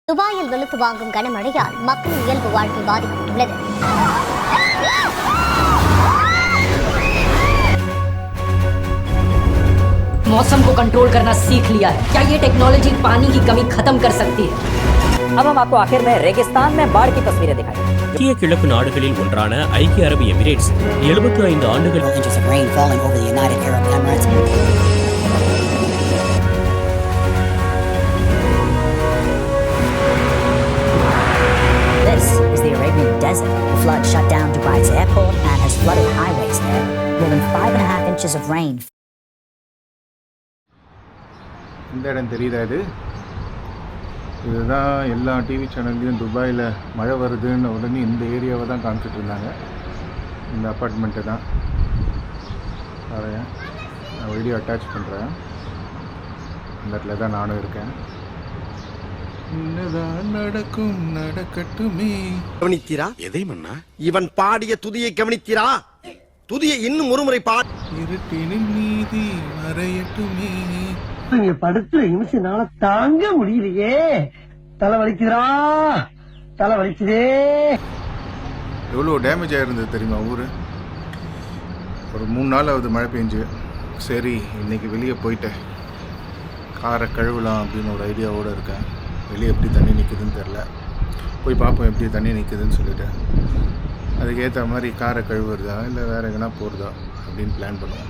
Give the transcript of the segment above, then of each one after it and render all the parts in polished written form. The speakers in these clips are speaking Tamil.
துபாயில் வெளுத்து வாங்கும் கனமழையால் மக்களின் இயல்பு வாழ்க்கை பாதிக்கப்பட்டுள்ளது. मौसम को कंट्रोल करना सीख लिया है। क्या ये टेक्नोलॉजी पानी की कमी खत्म कर सकती है? अब हम आपको आखिर में रेगिस्तान में बाढ़ की तस्वीरें दिखाएंगे। மத்திய கிழக்கு நாடுகளில் ஒன்றான ஐக்கிய அரபு எமிரேட்ஸ் 75 ஆண்டுகள் inches of rain falling over the United Arab Emirates. This is the Arabian Desert. The flood shut down Dubai's airport and has flooded highways there. More than 5.5 inches of rain. இந்த இடம் தெரியுதா? இதுதான் எல்லா டிவி சேனல்லையும் துபாயில் மழை வருதுன்னு உடனே இந்த ஏரியாவை தான் காமிச்சிட்டு இருந்தாங்க. இந்த அப்பார்ட்மெண்ட்டு தான் வரேன், நான் வீடியோ அட்டாச் பண்ணுறேன். இந்த இடத்துல தான் நானும் இருக்கேன். என்னதான் நடக்கும் நடக்கட்டுமே. கவனித்தீரா? எதை மன்னா? இவன் பாடிய துதியை கவனித்தீரா? துதியை இன்னும் ஒருமுறை பாடி. இருட்டினில் நீதி மறையட்டுமே. படுத்துற நிமிஷம்னால தாங்க முடியலையே. தலை வலிக்குதா, தலை வலிக்குதே. எவ்வளோ டேமேஜ் ஆகிருந்தது தெரியுமா ஊர்? ஒரு 3 நாள் ஆகுது மழை பெஞ்சு. சரி, இன்றைக்கி வெளியே போயிட்டேன், காரை கழுவலாம் அப்படின்னு ஒரு ஐடியாவோடு இருக்கேன். வெளியே எப்படி தண்ணி நிற்குதுன்னு தெரில, போய் பார்ப்போம் எப்படி தண்ணி நிற்குதுன்னு சொல்லிவிட்டு அதுக்கேற்ற மாதிரி காரை கழுவுறதா இல்லை வேறு எங்கன்னா போகிறதா அப்படின்னு பிளான் பண்ணுவோம்.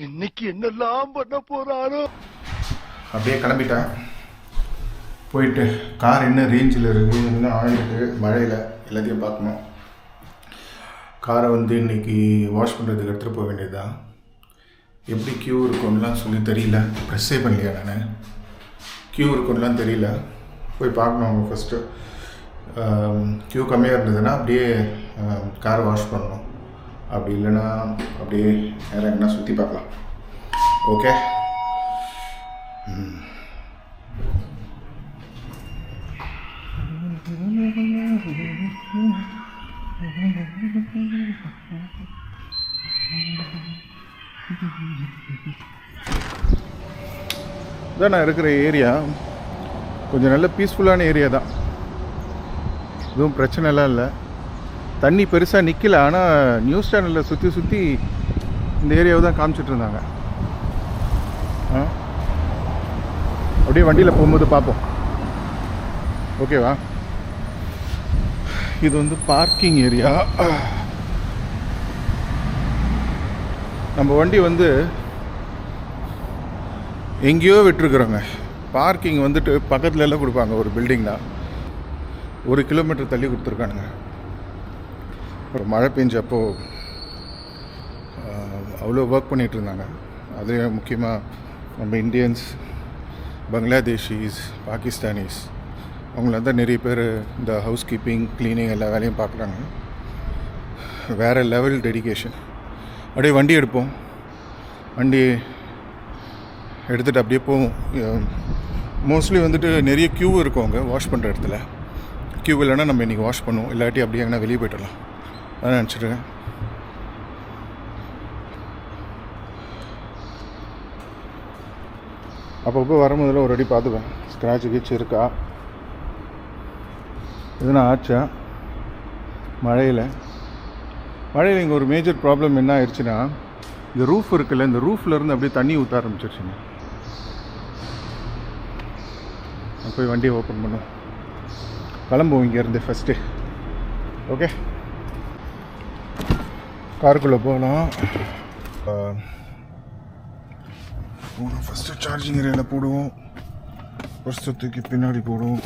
இன்னைக்கு என்னெல்லாம் பண்ண போறாரோ. அப்படியே கிளம்பிட்டேன். போயிட்டு கார் என்ன ரேஞ்சில் இருக்குது, என்ன ஆயிருக்கு மழையில், எல்லாத்தையும் பார்க்கணும். காரை இன்றைக்கி வாஷ் பண்ணுறதுக்கு எடுத்துகிட்டு போக வேண்டியது தான். எப்படி க்யூ இருக்கும்லாம் சொல்லி தெரியல, ப்ரெஸ்ஸே பண்ணலையா நான், க்யூ இருக்கும்லாம் தெரியல. போய் பார்க்கணும் அவங்க ஃபஸ்ட்டு. க்யூ கம்மியாக இருந்ததுன்னா அப்படியே காரை வாஷ் பண்ணணும், அப்படி இல்லைன்னா அப்படியே வேறு எங்கன்னா சுற்றி பார்க்கலாம். ஓகே. இதான் நான் இருக்கிற ஏரியா. கொஞ்சம் நல்ல பீஸ்ஃபுல்லான ஏரியா தான், எதுவும் பிரச்சனைலாம் இல்லை. தண்ணி பெருசாக நிற்கல, ஆனால் நியூஸ் சேனலில் சுற்றி இந்த ஏரியாவை தான் காமிச்சிட்டு இருந்தாங்க. அப்படியே வண்டியில் போகும்போது பார்ப்போம். ஓகேவா? இது பார்க்கிங் ஏரியா. நம்ம வண்டி எங்கேயோ விட்டுருக்குறோங்க. பார்க்கிங் பக்கத்துல எல்லாம் கொடுப்பாங்க, ஒரு பில்டிங் தான், 1 கிலோமீட்டர் தள்ளி கொடுத்துருக்கானுங்க. ஒரு மழை பெஞ்சப்போ அவ்வளோ ஒர்க் பண்ணிகிட்டு இருந்தாங்க. அது முக்கியமாக நம்ம இந்தியன்ஸ், பங்களாதேஷீஸ், பாகிஸ்தானிஸ், அவங்கள தான் நிறைய பேர் இந்த ஹவுஸ் கீப்பிங், க்ளீனிங் எல்லா வேலையும் பார்க்குறாங்க. வேறு லெவல் டெடிகேஷன். அப்படியே வண்டி எடுப்போம், வண்டி எடுத்துகிட்டு அப்படியே போவோம். மோஸ்ட்லி நிறைய க்யூ இருக்கும் அங்கே வாஷ் பண்ணுற இடத்துல. க்யூ இல்லைன்னா நம்ம இன்றைக்கி வாஷ் பண்ணுவோம், இல்லாட்டி அப்படியே எங்கன்னா வெளியே போய்ட்டுலாம் அதான் நினச்சிருக்கேன். அப்பப்போ வரும்போதில் ஒரு அடி பார்த்துப்பேன், ஸ்க்ராட்ச் கீச்சு இருக்கா, எதுனா ஆச்சா. மழையில் இங்கே ஒரு மேஜர் ப்ராப்ளம் என்ன ஆயிடுச்சுன்னா, இந்த ரூஃப் இருக்குல்ல, இந்த ரூஃப்லேருந்து அப்படியே தண்ணி ஊற்ற ஆரம்பிச்சிருச்சுங்க. போய் வண்டியை ஓப்பன் பண்ணும், கிளம்புவோம் இங்கேருந்து ஃபஸ்ட்டு. ஓகே, காருக்குள்ளே போகலாம். ஃபஸ்ட்டு சார்ஜிங் ஏரியாவில் போடுவோம், ஃபஸ்ட்டு தூக்கி பின்னாடி போடுவோம்.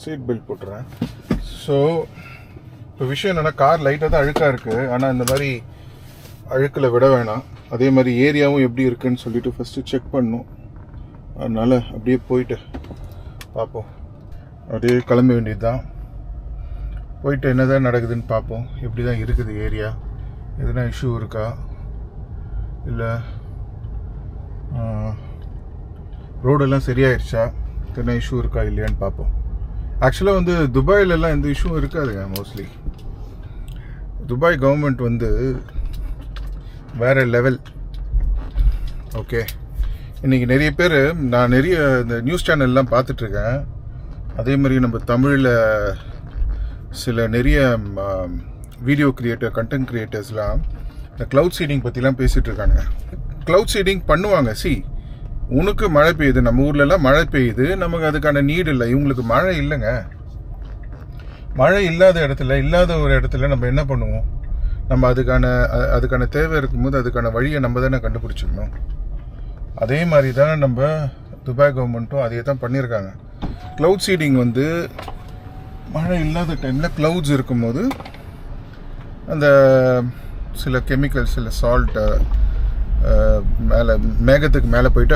சீட் பெல்ட் போட்டுறேன். ஸோ இப்போ விஷயம் என்னென்னா, கார் லைட்டாக தான் அழுக்காக இருக்குது, ஆனால் இந்த மாதிரி அழுக்கில் விட வேணாம். அதே மாதிரி ஏரியாவும் எப்படி இருக்குன்னு சொல்லிட்டு ஃபஸ்ட்டு செக் பண்ணணும். அதனால் அப்படியே போயிட்டு பார்ப்போம், அப்படியே கிளம்ப வேண்டியது தான். போயிட்டு என்ன தான் நடக்குதுன்னு பார்ப்போம். எப்படி தான் இருக்குது ஏரியா, எதுனா இஷ்யூ இருக்கா, இல்லை ரோடெல்லாம் சரியாயிடுச்சா, என்ன இஷ்யூ இருக்கா இல்லையான்னு பார்ப்போம். ஆக்சுவலாக வந்து துபாயிலெல்லாம் எந்த இஷ்யூவும் இருக்காதுங்க. மோஸ்ட்லி துபாய் கவர்மெண்ட் வந்து வேறு லெவல். ஓகே, இன்றைக்கி நிறைய பேர், நான் நிறைய இந்த நியூஸ் சேனல்லாம் பார்த்துட்ருக்கேன். அதே மாதிரி நம்ம தமிழில் சில நிறைய வீடியோ கிரியேட்டர், கண்டென்ட் கிரியேட்டர்ஸ்லாம் இந்த க்ளவுட் சீடிங் பற்றிலாம் பேசிகிட்டு இருக்காங்க. க்ளவுட் சீடிங் பண்ணுவாங்க. உனக்கு மழை பெய்யுது, நம்ம ஊர்லலாம் மழை பெய்யுது, நமக்கு அதுக்கான நீடு இல்லை. இவங்களுக்கு மழை இல்லைங்க. மழை இல்லாத ஒரு இடத்துல நம்ம என்ன பண்ணுவோம்? நம்ம அதுக்கான தேவை இருக்கும்போது அதுக்கான வழியை நம்ம தானே கண்டுபிடிச்சிக்கணும். அதே மாதிரி தான் நம்ம துபாய் கவர்மெண்ட்டும் அதே தான் பண்ணியிருக்காங்க. க்ளவுட் சீடிங் வந்து மழை இல்லாத டைமில் க்ளவுட்ஸ் இருக்கும்போது அந்த சில கெமிக்கல், சில சால்ட்டை மேலே மேகத்துக்கு மேலே போயிட்டு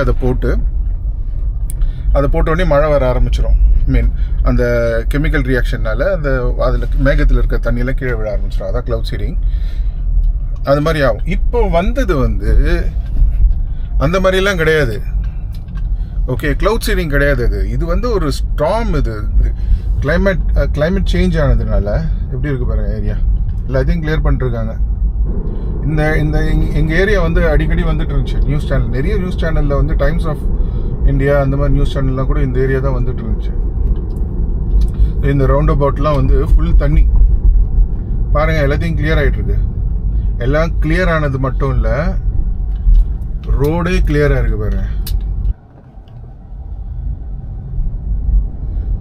அதை போட்டோடனே மழை வர ஆரம்பிச்சிடும். அந்த கெமிக்கல் ரியாக்ஷனால் அதில் மேகத்தில் இருக்க தண்ணியெல்லாம் கீழே விழ ஆரம்பிச்சிடும். அதான் க்ளவுட் சீடிங். அது மாதிரி ஆகும். இப்போ வந்தது வந்து அந்த மாதிரிலாம் கிடையாது. ஓகே, க்ளவுட் சீடிங் கிடையாது. இது வந்து ஒரு ஸ்டார்ம். இது கிளைமேட் சேஞ்ச் ஆனதுனால எப்படி இருக்குது பாருங்கள் ஏரியா. எல்லாத்தையும் கிளியர் பண்ணிருக்காங்க. இந்த எங்கள் ஏரியா வந்து அடிக்கடி வந்துட்டு இருந்துச்சு நியூஸ் சேனல். நிறைய நியூஸ் சேனலில் வந்து டைம்ஸ் ஆஃப் இந்தியா அந்த மாதிரி நியூஸ் சேனல்லாம் கூட இந்த ஏரியா தான் வந்துட்டு இருந்துச்சு. இந்த ரவுண்ட் அபவுட்லாம் வந்து ஃபுல் தண்ணி பாருங்கள். எல்லாத்தையும் கிளியர் ஆகிட்டுருக்கு. எல்லாம் கிளியர் ஆனது மட்டும் இல்லை, ரோடே கிளியராக இருக்குது பாருங்கள்.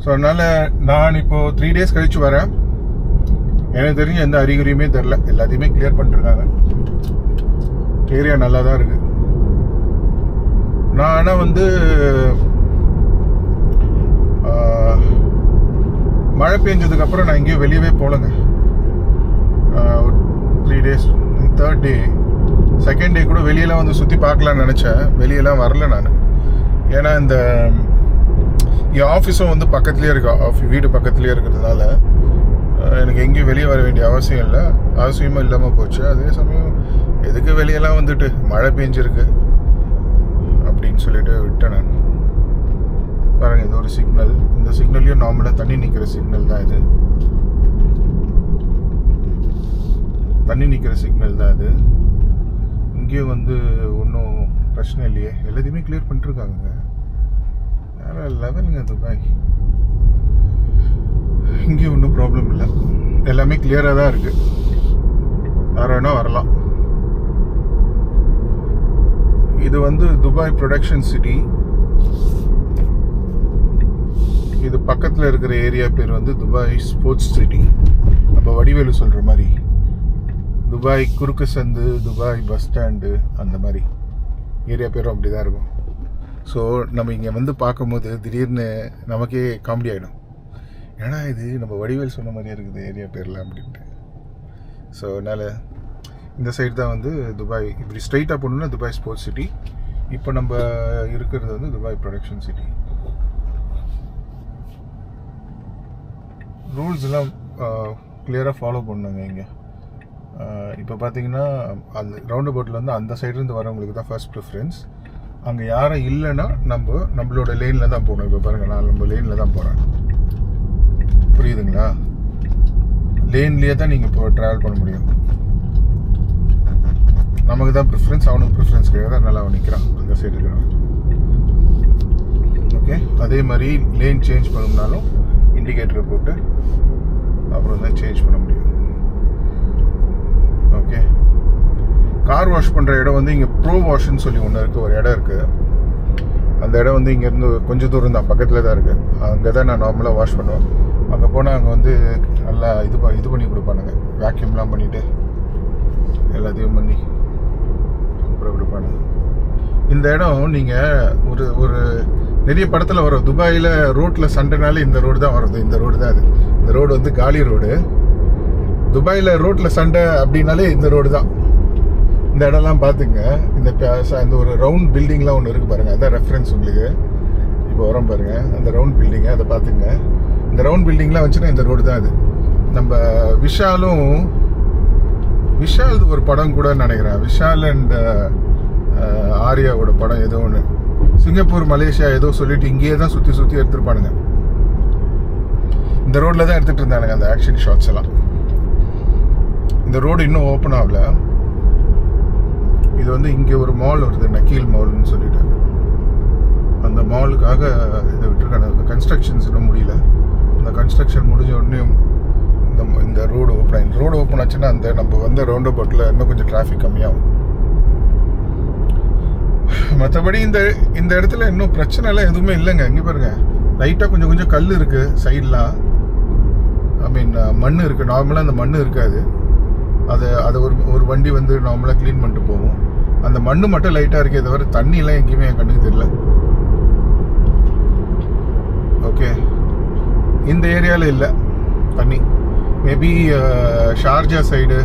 ஸோ அதனால் நான் இப்போது 3 days கழிச்சு வரேன். எனக்கு தெரிஞ்ச எந்த அறிகுறியுமே தெரில. எல்லாத்தையுமே கிளியர் பண்ணிருக்காங்க. ஏரியா நல்லா தான் இருக்குது. நான் ஆனால் வந்து மழை பெஞ்சதுக்கப்புறம் நான் எங்கேயும் வெளியவே போகலங்க. 3 days, 3rd day, 2nd day கூட வெளியெல்லாம் வந்து சுற்றி பார்க்கலான்னு நினச்சேன். வெளியெல்லாம் வரல நான். ஏன்னா இந்த என் ஆஃபீஸும் வந்து பக்கத்துலேயே இருக்கு. வீடு பக்கத்துலேயே இருக்கிறதுனால எனக்கு எங்கேயும் வெளியே வர வேண்டிய அவசியமும் இல்லாமல் போச்சு. அதே சமயம் எதுக்கு வெளியெல்லாம் வந்துட்டு மழை பெஞ்சிருக்கு அப்படின்னு சொல்லிட்டு விட்டேன் நான். பாருங்க, இது ஒரு சிக்னல். இந்த சிக்னல்லையும் நார்மலாக தண்ணி நிற்கிற சிக்னல் தான் இது. இது இங்கேயும் வந்து ஒன்றும் பிரச்சனை இல்லையே. எல்லாத்தையுமே கிளியர் பண்ணிட்டுருக்காங்க. வேற லெவலுங்க துபாய். இங்கேயும் ஒன்றும் ப்ராப்ளம் இல்லை. எல்லாமே கிளியராக தான் இருக்குது. யார் வேணால் வரலாம். இது வந்து துபாய் ப்ரொடக்ஷன் சிட்டி. இது பக்கத்தில் இருக்கிற ஏரியா பேர் வந்து துபாய் ஸ்போர்ட்ஸ் சிட்டி. நம்ம வடிவேலு சொல்கிற மாதிரி துபாய் குறுக்கு சந்து, துபாய் பஸ் ஸ்டாண்டு, அந்த மாதிரி ஏரியா பேரும் அப்படி தான் இருக்கும். ஸோ நம்ம இங்கே வந்து பார்க்கும்போது திடீர்னு நமக்கே காமெடி ஆகிடும். ஏன்னா இது நம்ம வடிவேல் சொன்ன மாதிரியே இருக்குது ஏரியா பேரில் அப்படின்ட்டு. ஸோ அதனால் இந்த சைடு தான் வந்து துபாய். இப்படி ஸ்ட்ரைட்டாக போகணுன்னா துபாய் ஸ்போர்ட்ஸ் சிட்டி. இப்போ நம்ம இருக்கிறது வந்து துபாய் ப்ரொடக்ஷன் சிட்டி. ரூல்ஸ்லாம் கிளியராக ஃபாலோ பண்ணுங்க இங்கே. இப்போ பார்த்தீங்கன்னா அந்த ரவுண்ட் அபவுட்டில் வந்து அந்த சைட்லேருந்து வரவங்களுக்கு தான் ஃபர்ஸ்ட் ப்ரிஃபரன்ஸ். அங்கே யாரும் இல்லைன்னா நம்மளோட லேனில் தான் போகணும். இப்போ பாருங்கள், நான் நம்ம லேனில் தான் போகிறேன். புரியுதுங்களா? லேன்லேயே தான் நீங்கள் இப்போ ட்ராவல் பண்ண முடியும். நமக்கு தான் ப்ரிஃபரன்ஸ், அவனுக்கு ப்ரிஃபரன்ஸ் கிடையாது. அதனால் அவன் நிற்கிறான் அந்த சைடு இருக்கிறான். ஓகே, அதே மாதிரி லேன் சேஞ்ச் பண்ணணும்னாலும் இண்டிகேட்டரை போட்டு அப்புறம் தான் சேஞ்ச் பண்ண முடியும். ஓகே, கார் வாஷ் பண்ணுற இடம் வந்து இங்கே ப்ரோ வாஷ்ன்னு சொல்லி ஒன்று இருக்குது. ஒரு இடம் இருக்குது. அந்த இடம் வந்து இங்கேருந்து கொஞ்சம் தூரம் தான், பக்கத்தில் தான் இருக்குது. அங்கே தான் நான் நார்மலாக வாஷ் பண்ணுவேன். அங்கே போனால் அங்கே வந்து நல்லா இது பண்ணி கொடுப்பானுங்க. வேக்யூம்லாம் பண்ணிவிட்டு எல்லாத்தையும் பண்ணி அப்புறம் கொடுப்பானுங்க. இந்த இடம் நீங்கள் ஒரு நிறைய படத்தில் வரும். துபாயில் ரோட்டில் சண்டைனாலே இந்த ரோடு தான் வருது. இந்த ரோடு தான் அது. இந்த ரோடு வந்து காலி ரோடு. துபாயில் ரோட்டில் சண்டை அப்படின்னாலே இந்த ரோடு தான். இந்த இடம்லாம் பார்த்துங்க. இந்த ஒரு ரவுண்ட் பில்டிங்லாம் ஒன்று இருக்குது பாருங்கள். அதான் ரெஃபரன்ஸ் உங்களுக்கு. இப்போ வரோம் பாருங்கள், அந்த ரவுண்ட் பில்டிங்கை அதை பார்த்துங்க. இந்த ரவுண்ட் பில்டிங்லாம் வச்சுன்னா இந்த ரோடு தான் அது. நம்ம விஷால் ஒரு படம் கூட நினைக்கிறேன். விஷால் அண்ட் ஆர்யாவோட படம் ஏதோ ஒன்று, சிங்கப்பூர் மலேசியா ஏதோ சொல்லிட்டு இங்கேயே தான் சுற்றி சுற்றி எடுத்துருப்பானுங்க. இந்த ரோட்டில் தான் எடுத்துகிட்டு இருந்தானுங்க அந்த ஆக்ஷன் ஷாட்ஸ் எல்லாம். இந்த ரோடு இன்னும் ஓப்பன் ஆகல. இது வந்து இங்கே ஒரு மால் வருது, நக்கீல் மால்னு சொல்லிட்டு, அந்த மாலுக்காக இதை விட்டுருக்காங்க. கன்ஸ்ட்ரக்ஷன்ஸ் இன்னும் முடியல. அந்த கன்ஸ்ட்ரக்ஷன் முடிஞ்ச உடனே இந்த ரோடு ஓப்பன் ஆகி, ரோடு ஓப்பன் ஆச்சுன்னா அந்த நம்ம வந்த ரவுண்ட் அபவுட்டில் இன்னும் கொஞ்சம் டிராஃபிக் கம்மியாகும். மற்றபடி இந்த இடத்துல இன்னும் பிரச்சனைலாம் எதுவுமே இல்லைங்க. இங்கே பாருங்கள், லைட்டாக கொஞ்சம் கொஞ்சம் கல் இருக்குது சைட்லாம். ஐ மீன் மண் இருக்குது. நார்மலாக அந்த மண் இருக்காது. அதை ஒரு வண்டி வந்து நார்மலாக க்ளீன் பண்ணிட்டு போகும். அந்த மண் மட்டும் லைட்டாக இருக்கே தவிர தண்ணியெலாம் எங்கேயுமே என் கண்ணுக்கு தெரியல. ஓகே, இந்த ஏரியாவில் இல்லை தண்ணி. மேபி ஷார்ஜா சைடு,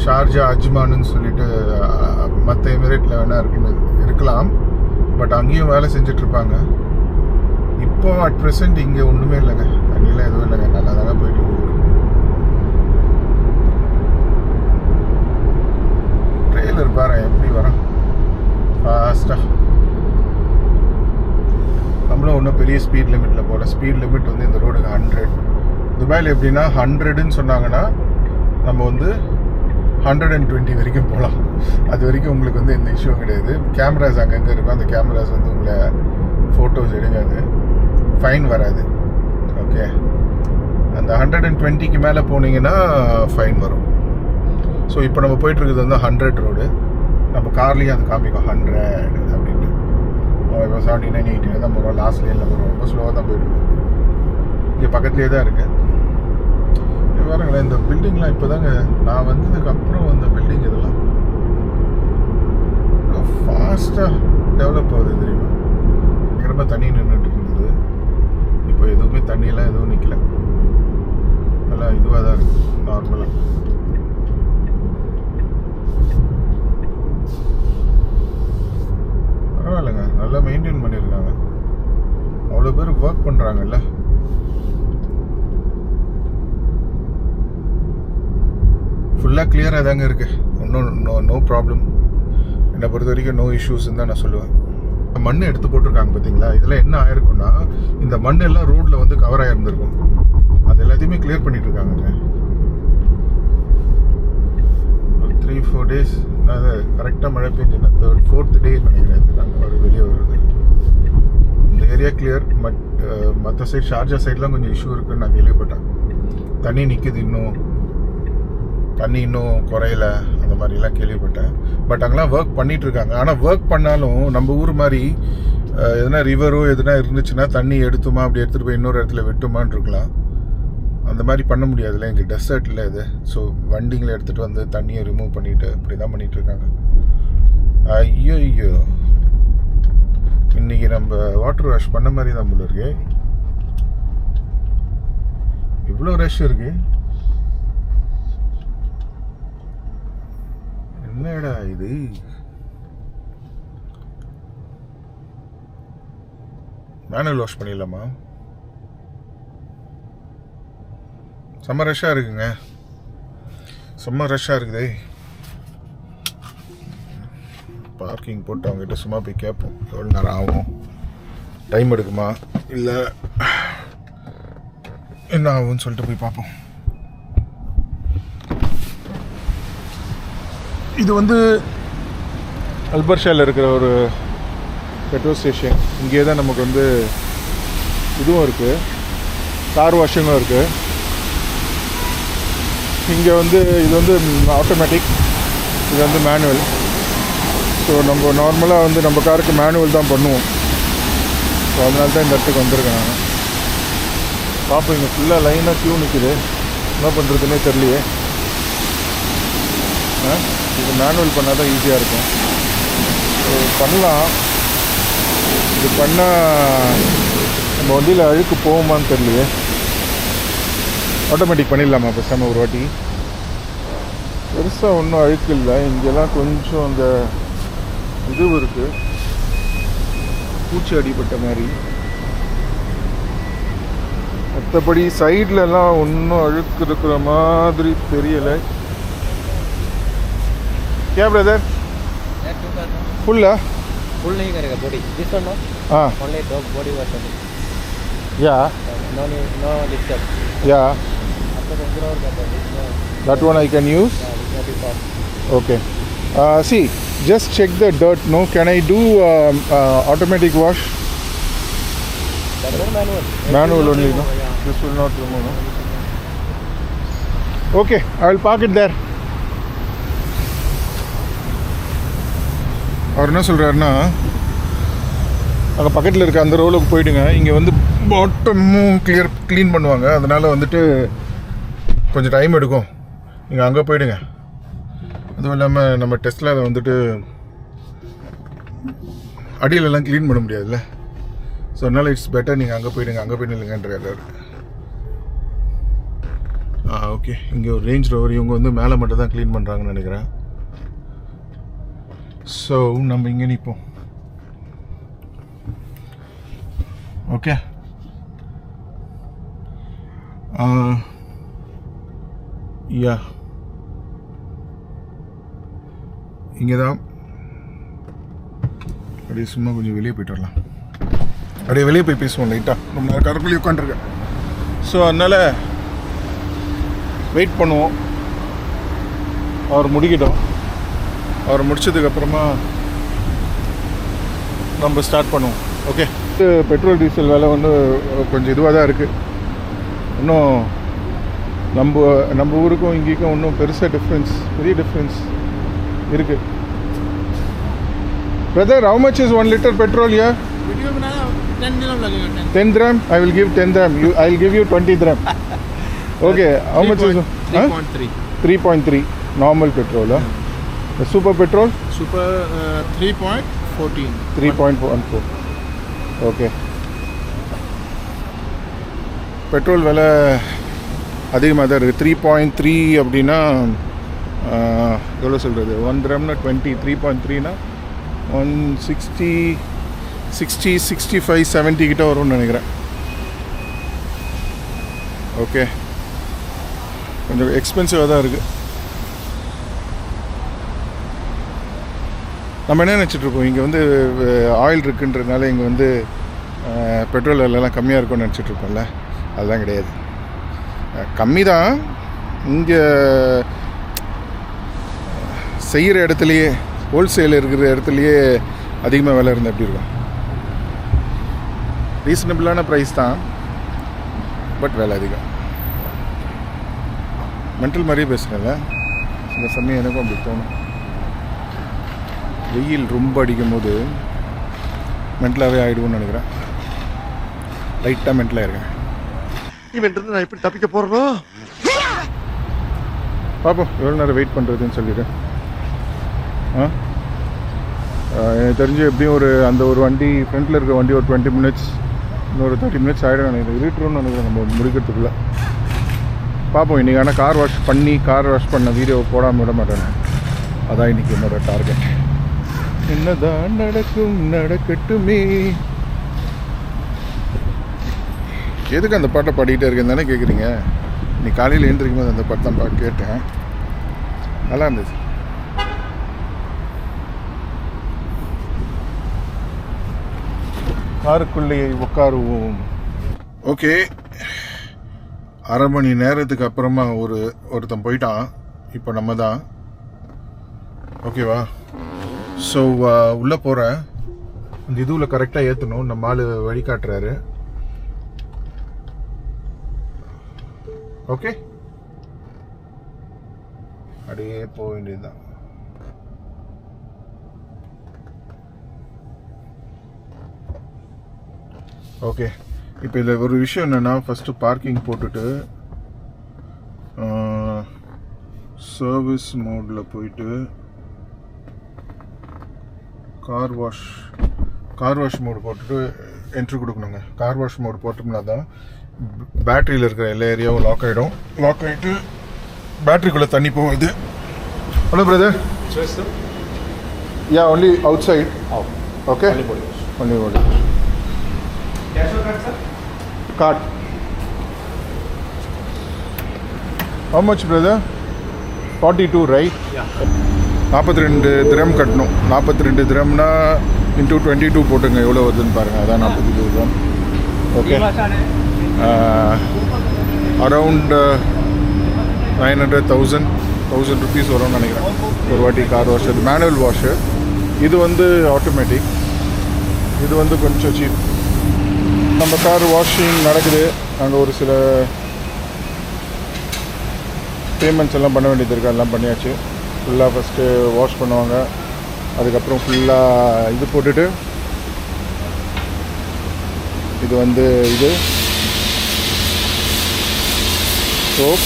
ஷார்ஜா அஜ்மான்னு சொல்லிட்டு மற்ற எமிரேட்டில் வேணால் இருக்கலாம். பட் அங்கேயும் வேலை செஞ்சிட்ருப்பாங்க. இப்போ அட் ப்ரெசென்ட் இங்கே ஒன்றுமே இல்லைங்க, தண்ணியெலாம் எதுவும் இல்லைங்க. நல்லா தாங்க போயிட்டு இருக்கு. ட்ரெயிலர் பாரு எப்படி வரோம் ஃபாஸ்ட்டாக. நம்மளும் ஒன்றும் பெரிய ஸ்பீட் லிமிட்டில் போகல. ஸ்பீட் லிமிட் வந்து இந்த ரோடுக்கு 100. துபாயில் எப்படின்னா 100ன்னு சொன்னாங்கன்னா நம்ம வந்து 120 வரைக்கும் போகலாம். அது வரைக்கும் உங்களுக்கு வந்து எந்த இஷ்யூவும் கிடையாது. கேமராஸ் அங்கங்கே இருக்கும். அந்த கேமராஸ் வந்து உங்களை ஃபோட்டோஸ் எடுக்காது, ஃபைன் வராது. ஓகே, அந்த 120க்கு மேலே போனீங்கன்னா ஃபைன் வரும். ஸோ இப்போ நம்ம போயிட்டுருக்குது வந்து 100 ரோடு. நம்ம கார்லேயும் அது காமிக்கும் 100 அப்படின்ட்டு. இப்போ 79, 80 தான் போகிறோம். லாஸ்ட் லைனில் போகிறோம். ரொம்ப ஸ்லோவாக தான் போயிட்டுருக்கோம். இங்கே பக்கத்துலேயே தான் இருக்குது. பாருங்களேன், இந்த பில்டிங்லாம் இப்போ தாங்க நான் வந்ததுக்கு அப்புறம் வந்த பில்டிங். இதெல்லாம் ஃபாஸ்ட்டாக டெவலப் ஆகுது தெரியுமா. பயங்கரமாக தண்ணி நின்றுட்டு இருந்தது. இப்போ எதுவுமே தண்ணியெல்லாம் எதுவும் நிற்கல. நல்லா இதுவாக தான் இருக்குது நார்மலாக. பரவாயில்லைங்க, நல்லா மெயின்டைன் பண்ணியிருக்காங்க. அவ்வளோ பேர் ஒர்க் பண்ணுறாங்கல்ல. ஃபுல்லாக கிளியராக தாங்க இருக்குது. ஒன்றும் நோ ப்ராப்ளம். என்னை பொறுத்த வரைக்கும் நோ இஷ்யூஸ்ன்னு தான் நான் சொல்லுவேன். மண் எடுத்து போட்டிருக்காங்க பார்த்தீங்களா. இதெல்லாம் என்ன ஆயிருக்குன்னா, இந்த மண் எல்லாம் ரோட்டில் வந்து கவர் ஆகிருந்திருக்கும். அது எல்லாத்தையுமே கிளியர் பண்ணிட்டு இருக்காங்க. ஒரு 3-4 days அது கரெக்டாக மழை பெஞ்சுன்னா 4th day நினைக்கிறேன் நாங்கள் ஒரு வெளியே வருது. இந்த ஏரியா கிளியர். மற்ற சைட் ஷார்ஜா சைட்லாம் கொஞ்சம் இஷ்யூ இருக்குன்னு நான் கேள்விப்பட்டேன். தண்ணி நிற்குது, தண்ணி இன்னும் குறையல, அந்த மாதிரிலாம் கேள்விப்பட்டேன். பட் அங்கெல்லாம் ஒர்க் பண்ணிகிட்டு இருக்காங்க. ஆனால் ஒர்க் பண்ணாலும் நம்ம ஊர் மாதிரி எதுனா ரிவரோ எதுனா இருந்துச்சுன்னா தண்ணி எடுத்துமா அப்படி எடுத்துகிட்டு போய் இன்னொரு இடத்துல வெட்டுமான்னு இருக்கலாம். அந்த மாதிரி பண்ண முடியாதுல்ல, இங்கே டெசர்ட்டில் இது. ஸோ வண்டிங்களை எடுத்துகிட்டு வந்து தண்ணியை ரிமூவ் பண்ணிவிட்டு இப்படி தான் பண்ணிகிட்ருக்காங்க. ஐயோ இன்றைக்கி நம்ம வாட்டர் வாஷ் பண்ண மாதிரி தான் போல இருக்கு. இவ்வளோ ரஷ் இருக்குது. என்னடா இது? மேனுவல் வாஷ் பண்ணிடலாமா? செம்ம ரஷ்ஷாக இருக்குங்க, செம்ம ரஷ்ஷாக இருக்குதே. பார்க்கிங் போட்டு அவங்ககிட்ட சும்மா போய் கேட்போம் எவ்வளோ நேரம் ஆகும், டைம் எடுக்குமா இல்லை என்ன ஆகும்னு சொல்லிட்டு போய் பார்ப்போம். இது வந்து அல்பர்ஷாவில் இருக்கிற ஒரு பெட்ரோல் ஸ்டேஷன். இங்கே தான் நமக்கு வந்து இதுவும் இருக்குது, கார் வாஷிங்கும் இருக்குது. இங்கே வந்து இது வந்து ஆட்டோமேட்டிக், இது வந்து மேனுவல். ஸோ நம்ம நார்மலாக வந்து நம்ம காருக்கு மேனுவல் தான் பண்ணுவோம். ஸோ அதனால தான் இந்த இடத்துக்கு வந்திருக்கேன் நான். பார்ப்போம், இங்கே ஃபுல்லாக லைனாக க்யூ நிற்குது, என்ன பண்ணுறதுன்னே தெரியலையே. இது மேனுவல் பண்ணால் தான் ஈஸியாக இருக்கும். ஸோ பண்ணலாம். இது பண்ணால் நம்ம வண்டியில் அழுக்கு போகுமான்னு தெரியலையே. ஆட்டோமேட்டிக் பண்ணிடலாமா பேசாமல் ஒரு வாட்டி? பெருசாக ஒன்றும் அழுக்கு இல்லை. இங்கெல்லாம் கொஞ்சம் அந்த இது இருக்குது, பூச்சி அடிப்பட்ட மாதிரி. மற்றபடி சைட்லலாம் ஒன்றும் அழுக்கு இருக்கிற மாதிரி தெரியலை. क्या ब्रदर? फुल फुल नहीं करेगा बॉडी दिस वन नो हाँ ओनली डॉग बॉडी वाश या नो नो डिस्टर्ब या आपको कंट्रोल और करता है that one I can use okay see just check the dirt no can I do automatic wash manual only no this will not remove no okay I will park it there அவர் என்ன சொல்கிறாருன்னா அங்கே பக்கத்தில் இருக்க அந்த ரோலுக்கு போயிடுங்க இங்கே வந்து பாட்டமும் க்ளீன் பண்ணுவாங்க அதனால் வந்துட்டு கொஞ்சம் டைம் எடுக்கும் நீங்கள் அங்கே போயிடுங்க அதுவும் இல்லாமல் நம்ம டெஸ்ட்டில் அதை வந்துட்டு அடியிலெல்லாம் க்ளீன் பண்ண முடியாதுல்ல ஸோ அதனால் இட்ஸ் பெட்டர் நீங்கள் அங்கே போயிடுங்க அங்கே போய் நில்லுங்கன்றாரு ஓகே இங்கே ஒரு ரேஞ்ச் ரோவர் இவங்க வந்து மேலே மட்டும் தான் க்ளீன் பண்ணுறாங்கன்னு நினைக்கிறேன் ஸோ நம்ம இங்கே நிற்போம் ஓகே யா இங்கே தான் அப்படியே சும்மா கொஞ்சம் வெளியே போய்ட்டு வரலாம் அப்படியே வெளியே போய் பேசுவோம் லைட்டாக ரொம்ப நேரம் கருக்குள்ளே உட்காந்துருக்கேன் ஸோ அதனால் வெயிட் பண்ணுவோம் அவர் முடிக்கிட்டோம் அவர் முடிச்சதுக்கப்புறமா நம்ம ஸ்டார்ட் பண்ணுவோம் ஓகே பெட்ரோல் டீசல் விலை வந்து கொஞ்சம் இதுவாக தான் இருக்குது இன்னும் நம்ம ஊருக்கும் இங்கேக்கும் இன்னும் பெருசாக பெரிய டிஃப்ரென்ஸ் இருக்குது brother how much is 1 liter petrol here? 10 dirham I will give 10 dirham I will give you 20 dirham okay how much is 3.3 normal petrol the super petrol 3.14 okay petrol விலை அதிகமாக தான் இருக்குது 3.3 அப்படின்னா எவ்வளோ சொல்கிறது 1 dirhamனா 20 3.3னா 160 65 70 கிட்ட வரும்னு நினைக்கிறேன் ஓகே கொஞ்சம் எக்ஸ்பென்சிவாக தான் இருக்குது நம்ம என்ன நினச்சிட்ருக்கோம் இங்கே வந்து ஆயில் இருக்குன்றதுனால இங்கே வந்து பெட்ரோல் விலைலாம் கம்மியாக இருக்கும்னு நினச்சிட்ருக்கோம்ல அதுதான் கிடையாது கம்மி தான் இங்கே செய்கிற இடத்துலையே ஹோல்சேல் இருக்கிற இடத்துலையே அதிகமாக விலை இருந்தால் எப்படி இருக்கும் ரீசனபிளான ப்ரைஸ் தான் பட் விலை அதிகம் மென்டல் மாதிரியே பேசுகிறேன்ல இந்த சமயம் எனக்கும் அப்படி தோணும் வெயில் ரொம்ப அடிக்கும் போது மென்டலாகவே ஆகிடுவோன்னு நினைக்கிறேன் லைட்டாக மென்டலாக இருக்கேன் இவன் நான் எப்படி தப்பிக்க போகிறோம் பார்ப்போம் எவ்வளோ நேரம் வெயிட் பண்ணுறதுன்னு சொல்லிவிட்டு எனக்கு தெரிஞ்சு எப்படியும் அந்த ஒரு வண்டி ஃப்ரண்ட்டில் இருக்க வண்டி ஒரு 20 மினிட்ஸ் இன்னொரு 30 மினிட்ஸ் ஆகிடும் நினைக்கிறேன் இருட்டுன்னு நினைக்கிறேன் நம்ம முடிக்கிறதுக்குள்ளே பார்ப்போம் இன்றைக்கி ஆனால் கார் வாஷ் பண்ண வீடியோ போடாமல் விட மாட்டேன் அதான் இன்றைக்கி என்னோட டார்கெட் என்னதான் நடக்கட்டுமே எதுக்கு அந்த பாட்டை பாடிக்கிட்டே இருக்கேன்னு தானே கேட்குறீங்க நீ காலையில் எழுந்திரிக்கும் போது அந்த பாட்டு தான் கேட்டேன் நல்லா இருந்துச்சு காருக்குள்ளேயே உட்காருவோம் ஓகே அரை மணி நேரத்துக்கு அப்புறமா ஒருத்தன் போயிட்டான் இப்போ நம்ம தான் ஓகேவா ஸோ உள்ளே போகிறேன் அந்த இதுவில் கரெக்டாக ஏற்றணும் நம்ம ஆள் வழி காட்டுறாரு ஓகே அப்படியே போக வேண்டியதுதான் ஓகே இப்போ இதில் ஒரு விஷயம் என்னென்னா ஃபஸ்ட்டு பார்க்கிங் போட்டுட்டு சர்வீஸ் மோடில் போயிட்டு கார் வாஷ் மோடு போட்டுட்டு என்ட்ரி கொடுக்கணுங்க கார் வாஷ் மோடு போட்டோம்னா தான் பேட்டரியில் இருக்கிற எல்லா ஏரியாவும் லாக் ஆகிட்டு பேட்டரிக்குள்ளே தண்ணி போகுது hello brother yeah only outside okay only போடி card how much brother 42 right yeah 42 திரம் கட்டணும். 42 திரம்னா இன்டூ 22 போட்டுங்க எவ்வளோ வருதுன்னு பாருங்கள். அதான் 42 திரம். ஓகே, அரவுண்ட் 900,000 ருபீஸ் வரும்னு நினைக்கிறேன் ஒரு வாட்டி கார் வாஷ். அது மேனுவல் வாஷு. இது வந்து ஆட்டோமேட்டிக். இது வந்து கொஞ்சம் சீப். நம்ம கார் வாஷிங் நடக்குது. அங்கே ஒரு சில பேமெண்ட்ஸ் எல்லாம் பண்ண வேண்டியது இருக்குது. எல்லாம் பண்ணியாச்சு. ஃபுல்லாக ஃபஸ்ட்டு வாஷ் பண்ணுவாங்க. அதுக்கப்புறம் ஃபுல்லாக இது போட்டுட்டு இது வந்து இது சோப்,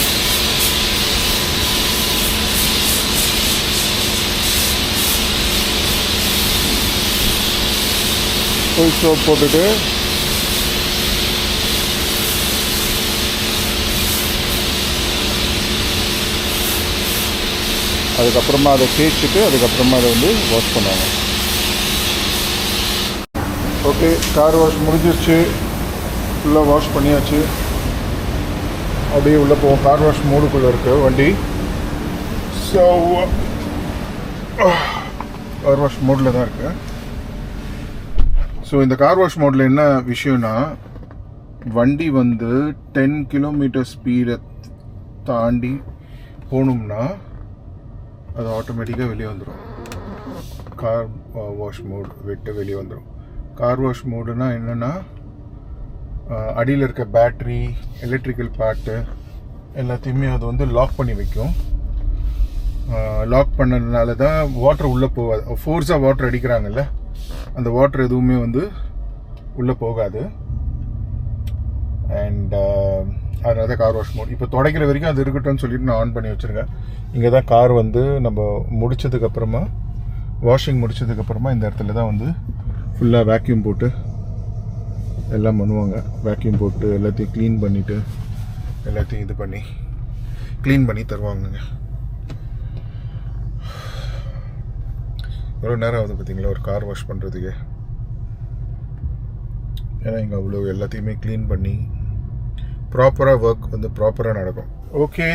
ஃபுல் சோப் போட்டுட்டு அதுக்கப்புறமா அதை தேய்ச்சிட்டு அதுக்கப்புறமா அதை வந்து வாஷ் பண்ணுவாங்க. ஓகே, கார் வாஷ் முடிஞ்சிருச்சு. ஃபுல்லாக வாஷ் பண்ணியாச்சு. அப்படியே உள்ளே போவோம். கார் வாஷ் மோடுக்குள்ளே இருக்குது வண்டி. ஸோ கார் வாஷ் மோடில் தான் இருக்குது. ஸோ இந்த கார் வாஷ் மோடில் என்ன விஷயம்னா, வண்டி வந்து 10 கிலோமீட்டர் ஸ்பீடை தாண்டி போகணும்னா அது ஆட்டோமேட்டிக்காக வெளியே வந்துடும். கார் வாஷ் மோட் விட்டு வெளியே வந்துடும். கார் வாஷ் மோடுனா என்னென்னா, அடியில் இருக்க பேட்ரி, எலக்ட்ரிக்கல் பார்ட்டு எல்லாத்தையுமே அது வந்து லாக் பண்ணி வைக்கும். லாக் பண்ணதுனால தான் வாட்டர் உள்ளே போகாது. ஃபோர்ஸாக வாட்டர் அடிக்கிறாங்கல்ல, அந்த வாட்டர் எதுவுமே வந்து உள்ளே போகாது. அண்ட் அதனால தான் கார் வாஷ் மோட். இப்போ துடைக்கிற வரைக்கும் அது இருக்கட்டும்னு சொல்லிட்டு நான் ஆன் பண்ணி வச்சுருக்கேன். இங்கே தான் கார் வந்து நம்ம முடித்ததுக்கப்புறமா, வாஷிங் முடித்ததுக்கப்புறமா இந்த இடத்துல தான் வந்து ஃபுல்லாக வேக்யூம் போட்டு எல்லாம் பண்ணுவாங்க. வேக்யூம் போட்டு எல்லாத்தையும் க்ளீன் பண்ணிவிட்டு எல்லாத்தையும் இது பண்ணி க்ளீன் பண்ணி தருவாங்கங்க. எவ்வளோ நேரம் ஆகுது பார்த்தீங்களா ஒரு கார் வாஷ் பண்ணுறதுக்கு. ஏன்னா இங்கே அவ்வளோ எல்லாத்தையுமே க்ளீன் பண்ணி ப்ராப்பராக ஒர்க் வந்து ப்ராப்பராக நடக்கும். ஓகே,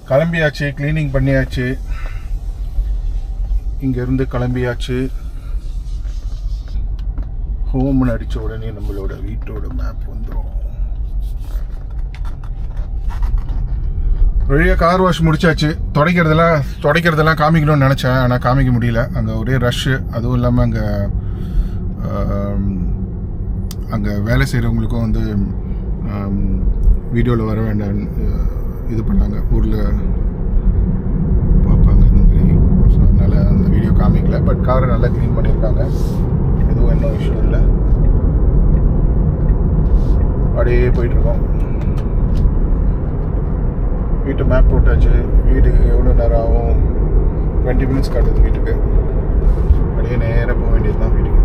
கிளம்பியாச்சு. க்ளீனிங் பண்ணியாச்சு. இங்கேருந்து கிளம்பியாச்சு. ஹோம்னு அடித்த உடனே நம்மளோட வீட்டோட மேப் வந்துடும். வெளியே கார் வாஷ் முடிச்சாச்சு. துடைக்கிறதெல்லாம் காமிக்கணும்னு நினச்சேன், ஆனால் காமிக்க முடியல. அங்கே ஒரே ரஷ்ஷு. அதுவும் இல்லாமல் அங்கே வேலை செய்கிறவங்களுக்கும் வந்து வீடியோவில் வர வேண்டாம் இது பண்ணாங்க. ஊரில் பார்ப்பாங்க இந்த மாதிரி. ஸோ அதனால் அந்த வீடியோ காமிக்கல. பட் காரை நல்லா க்ளீன் பண்ணியிருக்காங்க. எதுவும் என்ன இஷ்யூ இல்லை. அப்படியே போயிட்டுருக்கோம். வீட்டு மேப் போட்டாச்சு. வீட்டுக்கு எவ்வளோ நேரம் ஆகும்? 20 மினிட்ஸ் காட்டுது வீட்டுக்கு. அப்படியே நேராக போக வேண்டியது தான் வீட்டுக்கு.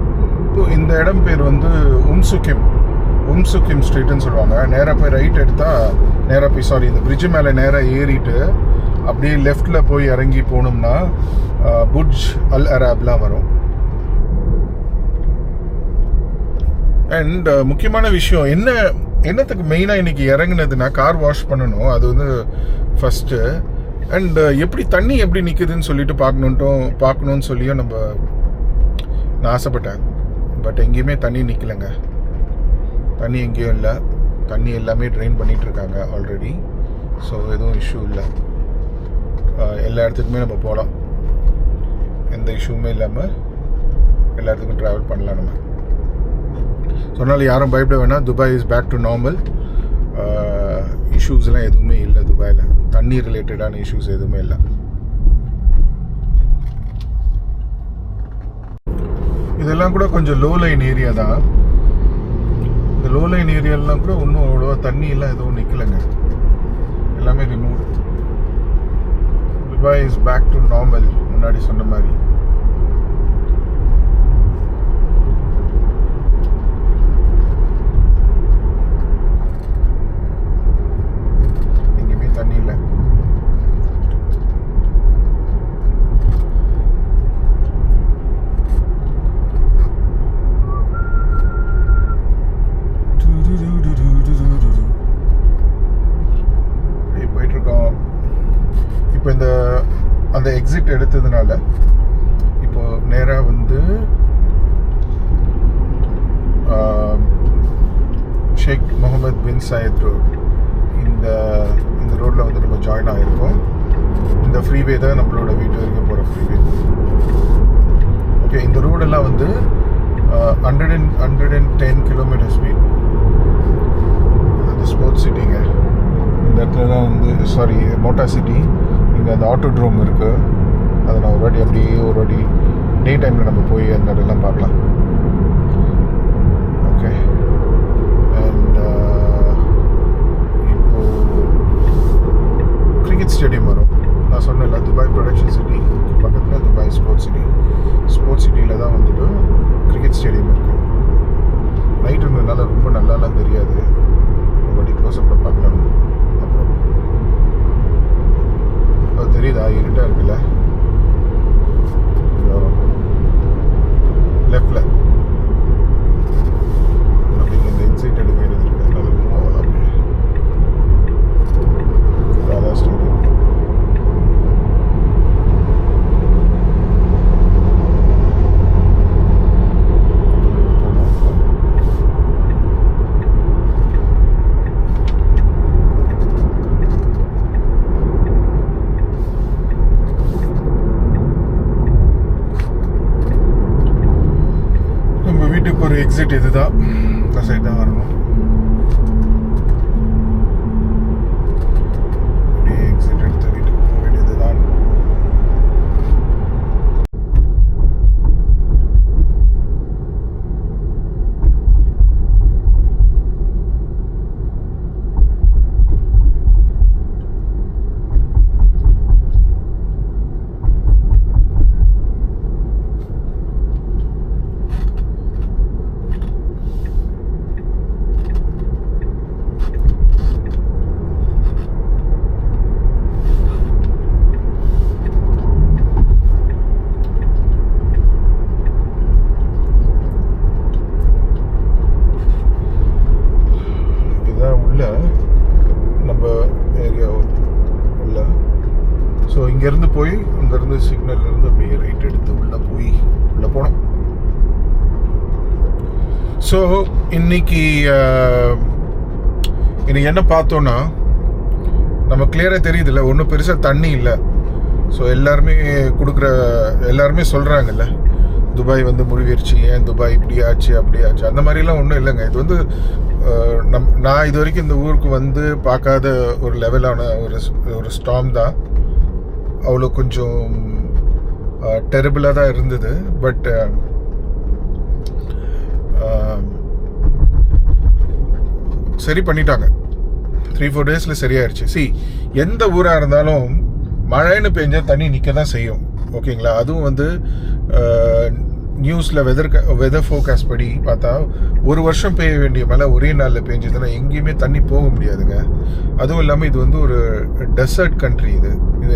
இந்த இடம் பேர் வந்து உம்சுக்கிம் ஸ்ட்ரீட்னு சொல்லுவாங்க. நேராக போய் ரைட் எடுத்தால் நேராக போய் இந்த பிரிட்ஜு மேலே நேராக ஏறிட்டு அப்படியே லெஃப்டில் போய் இறங்கி போனோம்னா புர்ஜ் அல் அராப்லாம் வரும். அண்ட் முக்கியமான விஷயம் என்னத்துக்கு மெயினாக இன்றைக்கி இறங்குனதுன்னா, கார் வாஷ் பண்ணணும். அது வந்து ஃபஸ்ட்டு. அண்ட் எப்படி தண்ணி எப்படி நிற்குதுன்னு சொல்லிட்டு பார்க்கணுன்னு சொல்லியும் நான் ஆசைப்பட்டேன். பட் எங்கேயுமே தண்ணி நிற்கலைங்க. தண்ணி எங்கேயும் இல்லை. தண்ணி எல்லாமே ட்ரெயின் பண்ணிகிட்ருக்காங்க ஆல்ரெடி. ஸோ எதுவும் இஷ்யூ இல்லை. எல்லா இடத்துக்குமே நம்ம போகலாம். எந்த இஷ்யூவுமே இல்லாமல் எல்லா இடத்துக்கும் ட்ராவல் பண்ணலாம் நம்ம. சொன்னாலும் யாரும் பயப்பட வேணாம். Dubai is back to normal. இஷ்யூஸ்லாம் எதுவுமே இல்லை துபாயில். தண்ணி ரிலேட்டடான இஷ்யூஸ் எதுவுமே இல்லை. இதெல்லாம் கூட கொஞ்சம் லோ லைன் ஏரியா தான். இந்த லோ லைன் ஏரியாலாம் கூட இன்னும் அவ்வளோவா தண்ணியெல்லாம் எதுவும் நிற்கலைங்க. எல்லாமே remove. Dubai is back to normal. முன்னாடி சொன்ன மாதிரி. எங்கேயுமே தண்ணி இல்லை. போயிட்டுருக்கோம். இப்போ அந்த எக்ஸிட் எடுத்ததுனால இப்போது நேராக வந்து ஷேக் முகமது பின் சயத் ரோட் இந்த ரோட்டில் வந்து நம்ம ஜாயின் ஆகிருக்கோம். இந்த ஃப்ரீவே தான் நம்மளோட வீட்டு வரைக்கும் போகிற ஃப்ரீவே. ஓகே, இந்த ரோடெல்லாம் வந்து 110 கிலோமீட்டர் ஸ்பீட். அது ஸ்போர்ட்ஸ் சிட்டிங்க. இந்த இடத்துல தான் வந்து மோட்டார் சிட்டி. இங்கே அந்த ஆட்டோட்ரோம் இருக்குது. அதை நான் ஒரு வாட்டி டே டைமில் நம்ம போய் அந்த இடம்லாம் பார்க்கலாம். ஓகே, அண்ட் இப்போது கிரிக்கெட் ஸ்டேடியம் வரும். நான் சொன்னேன்ல, துபாய் ப்ரொடக்ஷன் சிட்டி பக்கத்தில் துபாய் ஸ்போர்ட்ஸ் சிட்டியில் தான் வந்துட்டு கிரிக்கெட் ஸ்டேடியம் இருக்குது. நைட் இருந்ததுனால ரொம்ப நல்லாலாம் தெரியாது. படி க்ளோஸ்அப்பில் பார்க்கலாம். அப்புறம் அது தெரியுதா, இருட்டாக இருக்குல்ல. லெஃப்டில் அப்படிங்க இந்த இன்சைட் எடுக்க வேண்டியது இருக்குது. அதனால மூவ் ஆகலாம். அப்படியே ராதா ஸ்டேடியம். வீட்டுக்கு ஒரு எக்ஸிட் இதுதான். இந்த சைடு தான் வரணும். அப்படியே எக்ஸிட் எடுத்து வீட்டுக்கு போக வேண்டியது தான். ஸோ இங்கேருந்து போய் அங்கேருந்து சிக்னல்லேருந்து அப்படியே ரைட் எடுத்து உள்ளே போனோம். ஸோ இன்னைக்கு என்ன பார்த்தோன்னா, நம்ம கிளியராக தெரியுதுல்ல, ஒன்றும் பெருசாக தண்ணி இல்லை. ஸோ எல்லாருமே சொல்கிறாங்கல்ல, துபாய் வந்து முழுகிருச்சு, ஏன் துபாய் இப்படி ஆச்சு அப்படி ஆச்சு, அந்த மாதிரிலாம் ஒன்றும் இல்லைங்க. இது வந்து நான் இது வரைக்கும் இந்த ஊருக்கு வந்து பார்க்காத ஒரு லெவலான ஒரு ஸ்டார்ம் தான். அவ்வளோ கொஞ்சம் டெரிபிளாக தான் இருந்தது. பட் சரி பண்ணிட்டாங்க. 3-4 டேஸில் சரியாயிருச்சு. எந்த ஊராக இருந்தாலும் மழைன்னு பெஞ்சால் தண்ணி நிற்க தான் செய்யும். ஓகேங்களா? அதுவும் வந்து நியூஸில் வெதர் ஃபோர்காஸ்ட் படி பார்த்தா ஒரு வருஷம் பெய்ய வேண்டிய மழை ஒரே நாளில் பெஞ்சதுன்னா எங்கேயுமே தண்ணி போக முடியாதுங்க. அதுவும் இல்லாமல் இது வந்து ஒரு டெசர்ட் கண்ட்ரி.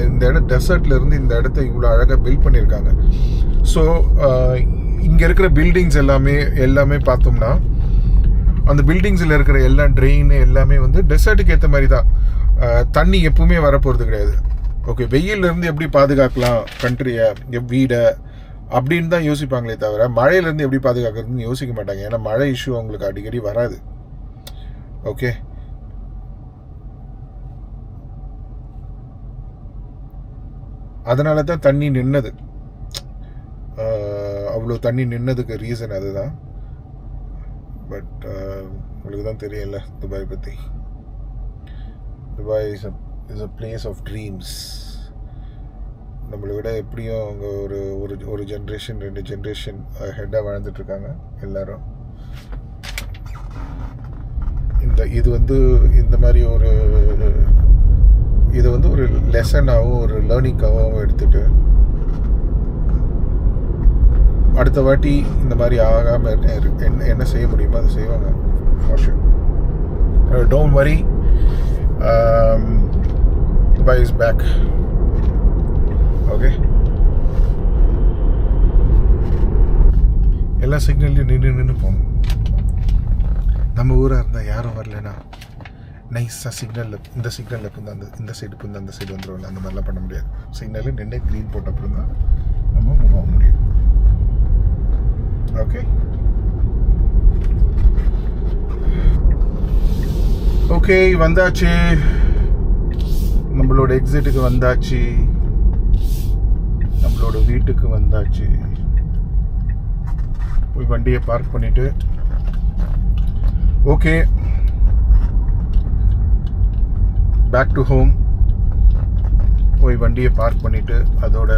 இந்த இடம் டெசர்ட்லேருந்து இந்த இடத்த இவ்வளோ அழகாக பில்ட் பண்ணியிருக்காங்க. ஸோ இங்கே இருக்கிற பில்டிங்ஸ் எல்லாமே பார்த்தோம்னா அந்த பில்டிங்ஸில் இருக்கிற எல்லா ட்ரெயின் எல்லாமே வந்து டெசர்ட்டுக்கு ஏற்ற மாதிரி தான். தண்ணி எப்பவுமே வரப்போகிறது கிடையாது. ஓகே, வெயிலேருந்து எப்படி பாதுகாக்கலாம் கண்ட்ரியை, வீடை அப்படின்னு தான் யோசிப்பாங்களே தவிர மழையிலேருந்து எப்படி பாதுகாக்கிறதுன்னு யோசிக்க மாட்டாங்க. ஏன்னா மழை இஷ்யூ அவங்களுக்கு அடிக்கடி வராது. ஓகே, அதனால தான் தண்ணி நின்னது. அவ்வளோ தண்ணி நின்னதுக்கு ரீசன் அதுதான். பட் உங்களுக்கு தான் தெரியல துபாய் பற்றி. Dubai is a place of dreams. நம்மளை விட எப்படியும் அவங்க ஒரு ஜென்ரேஷன் 2 ஜென்ரேஷன் ஹெட்டாக வாழ்ந்துட்டுருக்காங்க எல்லாரும். இது வந்து இந்த மாதிரி இது வந்து ஒரு லெசனாகவும் ஒரு லேர்னிங்காகவும் எடுத்துகிட்டு அடுத்த வாட்டி இந்த மாதிரி ஆகாமல் என்ன செய்ய முடியுமோ அதை செய்வாங்க. Don't worry, Dubai is back. Okay, எல்லா சிக்னல்லையும் நின்று போகணும். நம்ம ஊராக இருந்தால் யாரும் வரலன்னா நைஸாக சிக்னலில் இந்த சிக்னலில் புந்து இந்த சைடு புந்து அந்த சைடு வந்துடும்ல, அந்த மாதிரிலாம் பண்ண முடியாது. சிக்னலில் நின்று க்ரீன் போட்ட அப்புறம் தான் நம்ம மூவ் ஆக முடியும். ஓகே ஓகே, வந்தாச்சு, நம்மளோட எக்ஸிட்டுக்கு வந்தாச்சு, நம்மளோட வீட்டுக்கு வந்தாச்சு. போய் வண்டியை பார்க் பண்ணிட்டு ஓகே பேக் டு ஹோம். போய் வண்டியை பார்க் பண்ணிட்டு அதோட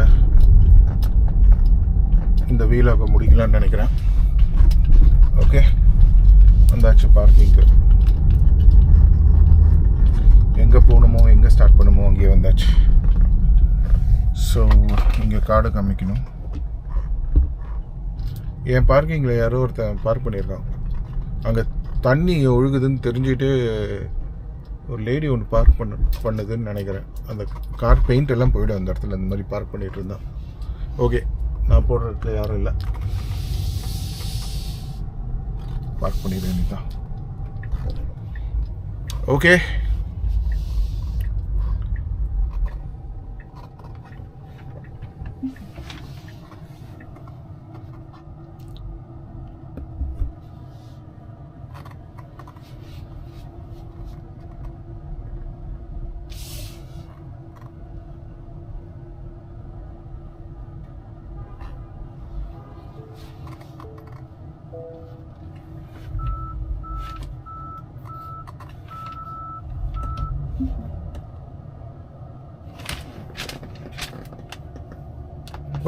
இந்த வீலாக முடிக்கலாம்னு நினைக்கிறேன். ஓகே, வந்தாச்சு பார்க்கிங்க்கு. எங்கே போகணுமோ எங்கே ஸ்டார்ட் பண்ணணுமோ அங்கேயே வந்தாச்சு. ஸோ இங்கே கார்டு காமிக்கணும். என் பார்க்கிங்கில் யாரோ ஒருத்தன் பார்க் பண்ணியிருக்கான். அங்கே தண்ணி ஒழுகுதுன்னு தெரிஞ்சுட்டு ஒரு லேடி ஒன்று பார்க் பண்ணுதுன்னு நினைக்கிறேன். அந்த கார் பெயிண்ட் எல்லாம் போய்டும் அந்த இடத்துல, அந்த மாதிரி பார்க் பண்ணிகிட்டு இருந்தான். ஓகே, நான் போடுறதுக்கு யாரும் இல்லை, பார்க் பண்ணிடுறேன் தான். Okay,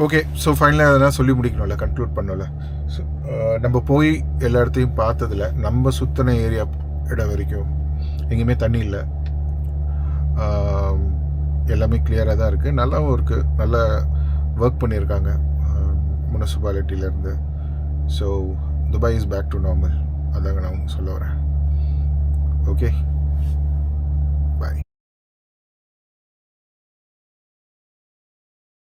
okay. ஸோ ஃபைனலாக அதெல்லாம் சொல்லி முடிக்கணும்ல, கன்க்ளூட் பண்ணல. ஸோ நம்ம போய் எல்லா இடத்தையும் பார்த்ததில்ல. நம்ம சுற்றின ஏரியா இடம் வரைக்கும் எங்கேயுமே தண்ணி இல்லை, எல்லாமே கிளியராக தான் இருக்குது, நல்லாவும் இருக்குது, நல்லா ஒர்க் பண்ணியிருக்காங்க முனிசிபாலிட்டியிலேருந்து. So Dubai is back to normal, அதாங்க நான் சொல்ல வரேன். ஓகே.